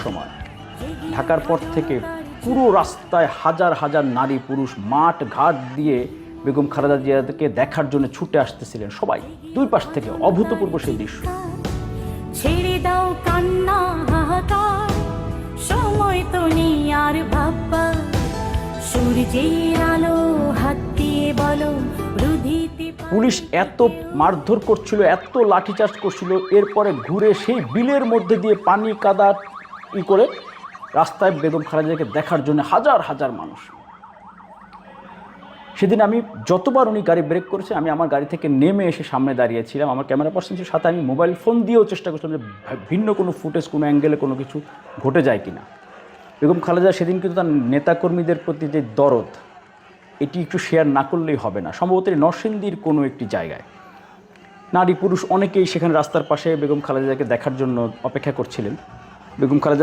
সময় ঢাকার পর থেকে পুরো রাস্তায় হাজার হাজার নারী পুরুষ মাঠ ঘাট দিয়ে বেগম খালেদা জিয়াকে দেখার জন্য ছুটে আসতেছিলেন সবাই, দুই পাশ থেকে। অভূতপূর্ব সেই দৃশ্য। ছেড়ে দাও কান্না হাহাকার, সময় তো নেই আর ভাববা, সূর্যের আলো হাত দিয়ে বলো রুধিতে। পুলিশ এত মারধর করছিল, এত লাঠিচার্জ করছিল, এরপরে ঘুরে সেই বিলের মধ্যে দিয়ে পানি কাদা করে রাস্তায় বেগম খালেদাকে দেখার জন্য হাজার হাজার মানুষ। সেদিন আমি যতবার উনি গাড়ি ব্রেক করেছে, আমি আমার গাড়ি থেকে নেমে এসে সামনে দাঁড়িয়েছিলাম। আমার ক্যামেরা পার্সনের সাথে আমি মোবাইল ফোন দিয়েও চেষ্টা করছিলাম যে ভিন্ন কোনো ফুটেজ, কোনো অ্যাঙ্গেলে কোনো কিছু ঘটে যায় কিনা। বেগম খালেদা সেদিন কিন্তু তার নেতাকর্মীদের প্রতি যে দরদ, এটি একটু শেয়ার না করলেই হবে না। সম্ভবত নরসিংদীর কোনো একটি জায়গায় নারী পুরুষ অনেকেই সেখানে রাস্তার পাশে বেগম খালেদাকে দেখার জন্য অপেক্ষা করছিলেন। বেগম খালেদা